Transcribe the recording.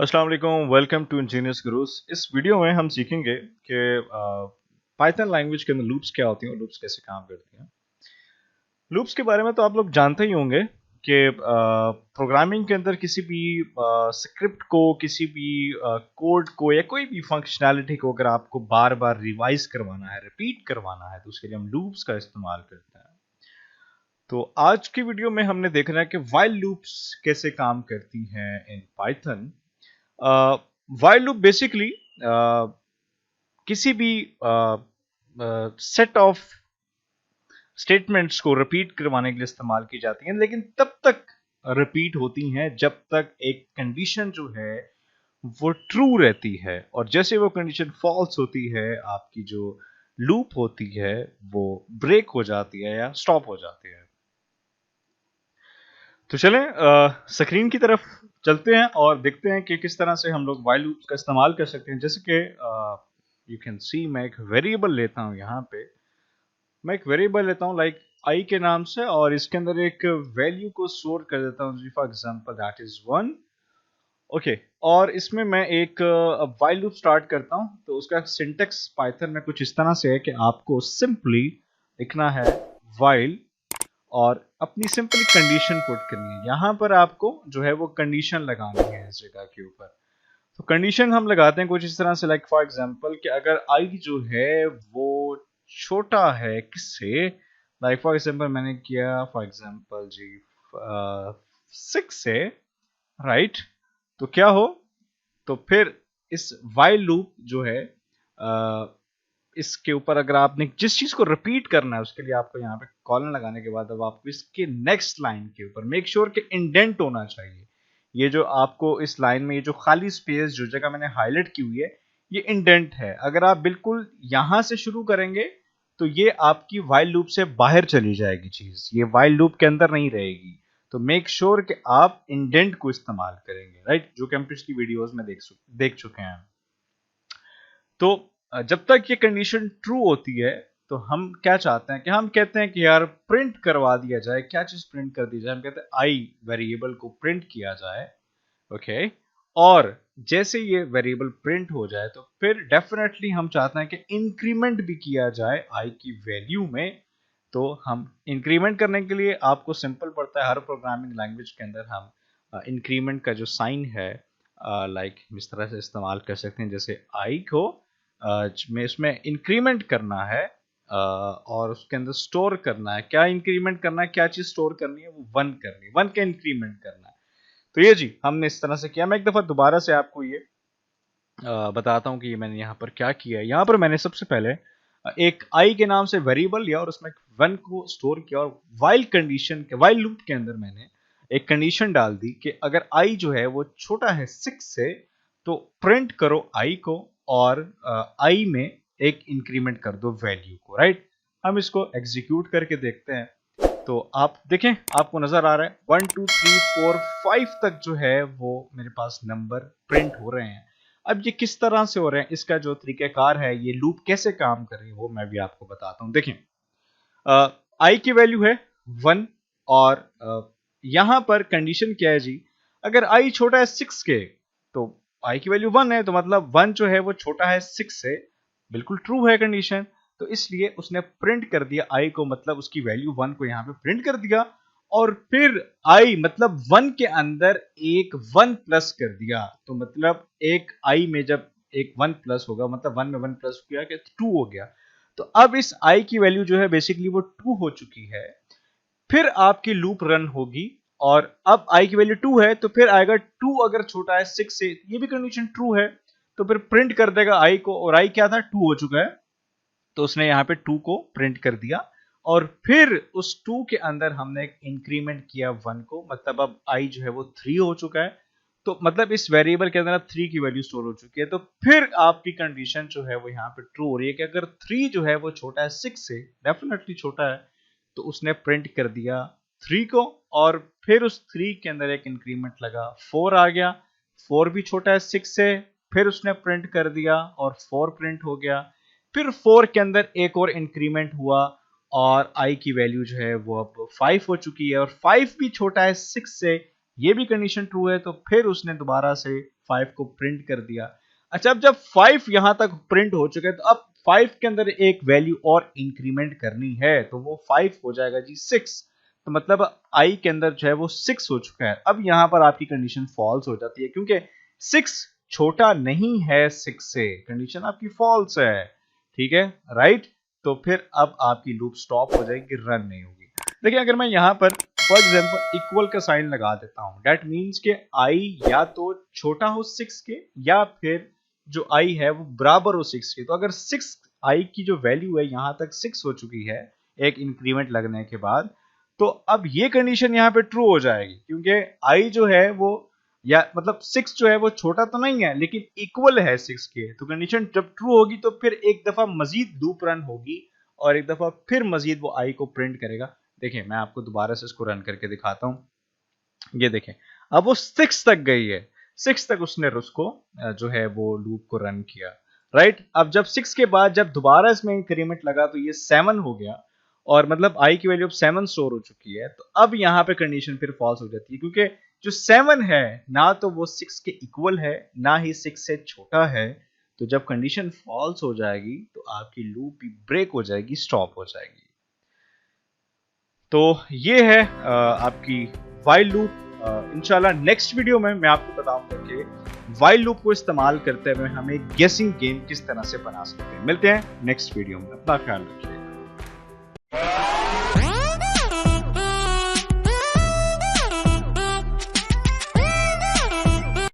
अस्सलाम वालेकुम, welcome to engineers gurus. इस वीडियो में हम सीखेंगे कि पाइथन लैंग्वेज के अंदर लूप्स क्या होती हैं और लूप्स कैसे काम करती हैं। लूप्स के बारे में तो आप लोग जानते ही होंगे कि प्रोग्रामिंग के अंदर किसी भी स्क्रिप्ट को, किसी भी कोड को या कोई भी फंक्शनैलिटी को अगर आपको बार बार रिवाइज करवाना है, रिपीट करवाना है, तो उसके लिए हम लूप्स का इस्तेमाल करते हैं। तो आज की वीडियो में हमने देखना है कि व्हाइल लूप्स कैसे काम करती हैं in Python. While loop basically किसी भी सेट ऑफ स्टेटमेंट्स को रिपीट करवाने के लिए इस्तेमाल की जाती हैं, लेकिन तब तक रिपीट होती हैं जब तक एक कंडीशन जो है वो ट्रू रहती है, और जैसे वो कंडीशन फॉल्स होती है आपकी जो लूप होती है वो ब्रेक हो जाती है या स्टॉप हो जाती है। तो चलें स्क्रीन की तरफ चलते हैं और देखते हैं कि किस तरह से हम लोग व्हाइल लूप का इस्तेमाल कर सकते हैं। जैसे कि यू कैन सी, मैं एक वेरिएबल लेता हूं। यहाँ पे मैं एक वेरिएबल लेता हूं लाइक आई के नाम से, और इसके अंदर एक वैल्यू को स्टोर कर देता हूं, for example that is 1। Okay, और इसमें मैं एक व्हाइल लूप स्टार्ट करता हूं। तो उसका सिंटेक्स पाइथन में कुछ इस तरह से है कि आपको सिंपली लिखना है व्हाइल और अपनी सिंपली कंडीशन पुट करनी है। यहाँ पर आपको जो है वो कंडीशन लगानी है इस जगह के ऊपर। तो कंडीशन हम लगाते हैं कुछ इस तरह से, लाइक फॉर एग्जांपल कि अगर आई जो है वो छोटा है किससे, लाइक फॉर एग्जांपल मैंने किया फॉर एग्जांपल जी 6 से, राइट। तो क्या हो, तो फिर इस वाइल लूप जो है इसके ऊपर अगर आपने जिस चीज को रिपीट करना है उसके लिए आपको यहाँ पे कॉलन लगाने के बाद अब आपको इसके नेक्स्ट लाइन के ऊपर मेक श्योर कि इंडेंट होना चाहिए। ये जो आपको इस लाइन में ये जो खाली स्पेस जो जगह मैंने हाईलाइट की हुई है ये इंडेंट है। अगर आप बिल्कुल यहां से शुरू करेंगे तो ये आपकी वाइल लूप से बाहर चली जाएगी चीज, ये वाइल लूप के अंदर नहीं रहेगी। तो मेक श्योर कि आप इंडेंट को इस्तेमाल करेंगे, राइट, जो कि हम पिछली वीडियोस में देख चुके हैं। तो जब तक ये कंडीशन ट्रू होती है तो हम क्या चाहते हैं कि हम कहते हैं कि यार प्रिंट करवा दिया जाए। क्या चीज प्रिंट कर दी जाए? हम कहते हैं आई वेरिएबल को प्रिंट किया जाए। ओके, और जैसे ये वेरिएबल प्रिंट हो जाए तो फिर डेफिनेटली हम चाहते हैं कि इंक्रीमेंट भी किया जाए आई की वैल्यू में। तो हम इंक्रीमेंट करने के लिए आपको सिंपल पड़ता है, हर प्रोग्रामिंग लैंग्वेज के अंदर हम इंक्रीमेंट का जो साइन है लाइक इस तरह से इस्तेमाल कर सकते हैं। जैसे आई को में इसमें इंक्रीमेंट करना है और उसके अंदर स्टोर करना है। क्या इंक्रीमेंट करना है, क्या चीज स्टोर करनी है? वो 1 करनी है, 1 का इंक्रीमेंट करना है। तो ये जी हमने इस तरह से किया। मैं एक दफा दोबारा से आपको ये बताता हूँ कि ये मैंने यहाँ पर क्या किया है। यहाँ पर मैंने सबसे पहले एक आई के नाम से वेरिएबल लिया और उसमें 1 को स्टोर किया, और वाइल लूप के अंदर मैंने एक कंडीशन डाल दी कि अगर आई जो है वो छोटा है 6 से तो प्रिंट करो आई को, और आई में एक इंक्रीमेंट कर दो वैल्यू को, राइट। हम इसको एग्जीक्यूट करके देखते हैं। तो आप देखें, आपको नजर आ रहा है 1 2 3 4 5 तक जो है वो मेरे पास नंबर प्रिंट हो रहे हैं। अब ये किस तरह से हो रहे हैं, इसका जो तरीकेकार है, ये लूप कैसे काम कर रही है, वो मैं भी आपको बताता हूं। देखें, आई की वैल्यू है 1, और यहां पर कंडीशन क्या है जी, अगर आई छोटा है 6 के तो आई की वैल्यू 1 है, तो मतलब 1 जो है वो छोटा है 6 से, बिल्कुल ट्रू है कंडीशन। तो इसलिए उसने प्रिंट कर दिया आई को, मतलब उसकी वैल्यू 1 को यहां पे प्रिंट कर दिया, और फिर आई मतलब 1 के अंदर एक 1 प्लस कर दिया। तो मतलब एक आई में जब एक 1 प्लस होगा, मतलब 1 में 1 प्लस किया कि 2 हो गया। तो अब इस आई की वैल्यू जो है बेसिकली वो 2 हो चुकी है। फिर आपकी लूप रन होगी, और अब आई की वैल्यू 2 है तो फिर आएगा 2 अगर छोटा है 6 से, ये भी कंडीशन ट्रू है, तो फिर प्रिंट कर देगा आई को, और आई क्या था, 2 हो चुका है, तो उसने यहाँ पे 2 को प्रिंट कर दिया। और फिर उस 2 के अंदर हमने एक इंक्रीमेंट किया 1 को, मतलब अब आई जो है वो 3 हो चुका है। तो मतलब इस वेरिएबल के अंदर 3 की वैल्यू स्टोर हो चुकी है। तो फिर आपकी कंडीशन जो है वो यहाँ पे ट्रू हो रही है कि अगर 3 जो है वो छोटा है 6 से, डेफिनेटली छोटा है, तो उसने प्रिंट कर दिया 3 को, और फिर उस 3 के अंदर एक इंक्रीमेंट लगा, 4 आ गया, 4 भी छोटा है 6 से, फिर उसने प्रिंट कर दिया और 4 प्रिंट हो गया। फिर 4 के अंदर एक और इंक्रीमेंट हुआ, और आई की वैल्यू जो है वो अब 5 हो चुकी है, और 5 भी छोटा है 6 से, ये भी कंडीशन ट्रू है। तो फिर उसने दोबारा से 5 को प्रिंट कर दिया। अच्छा, अब जब 5 यहां तक प्रिंट हो चुके हैं तो अब 5 के अंदर एक वैल्यू और इंक्रीमेंट करनी है, तो वो 5 हो जाएगा जी 6। तो मतलब आई के अंदर जो है वो 6 हो चुका है। अब यहां पर आपकी कंडीशन फॉल्स हो जाती है क्योंकि 6 छोटा नहीं है 6 से, कंडीशन आपकी फॉल्स है। ठीक है, राइट। तो फिर अब आपकी लूप स्टॉप हो जाएगी, रन नहीं होगी। देखिए अगर मैं यहाँ पर फॉर एग्जाम्पल इक्वल का साइन लगा देता हूं, दैट मीन्स के आई या तो छोटा हो 6 के या फिर जो आई है वो बराबर हो 6 के। तो अगर 6 आई की जो वैल्यू है यहां तक 6 हो चुकी है एक इंक्रीमेंट लगने के बाद, तो अब ये कंडीशन यहाँ पे ट्रू हो जाएगी क्योंकि आई जो है वो या मतलब 6 जो है वो छोटा तो नहीं है लेकिन इक्वल है 6 के। तो कंडीशन जब ट्रू होगी तो फिर एक दफा मजीद लूप रन होगी और एक दफा फिर मजीद वो आई को प्रिंट करेगा। देखिए मैं आपको दोबारा से इसको रन करके दिखाता हूं। ये देखें अब वो 6 तक गई है, 6 तक उसने उसको जो है वो लूप को रन किया, राइट। अब जब 6 के बाद जब दोबारा इसमें इंक्रीमेंट लगा तो ये 7 हो गया और मतलब आई की वैल्यू अब 7 स्टोर हो चुकी है। तो अब यहाँ पे कंडीशन फिर फॉल्स हो जाती है क्योंकि जो 7 है ना तो वो 6 के इक्वल है ना ही 6 से छोटा है। तो जब कंडीशन फॉल्स हो जाएगी तो आपकी लूप भी ब्रेक हो जाएगी, स्टॉप हो जाएगी। तो ये है आपकी वाइल लूप। इंशाल्लाह नेक्स्ट वीडियो में मैं आपको बताऊंगा कि वाइल लूप को इस्तेमाल करते हुए हमें गेसिंग गेम किस तरह से बना सकते हैं। मिलते हैं नेक्स्ट वीडियो में, अपना ख्याल रखिए।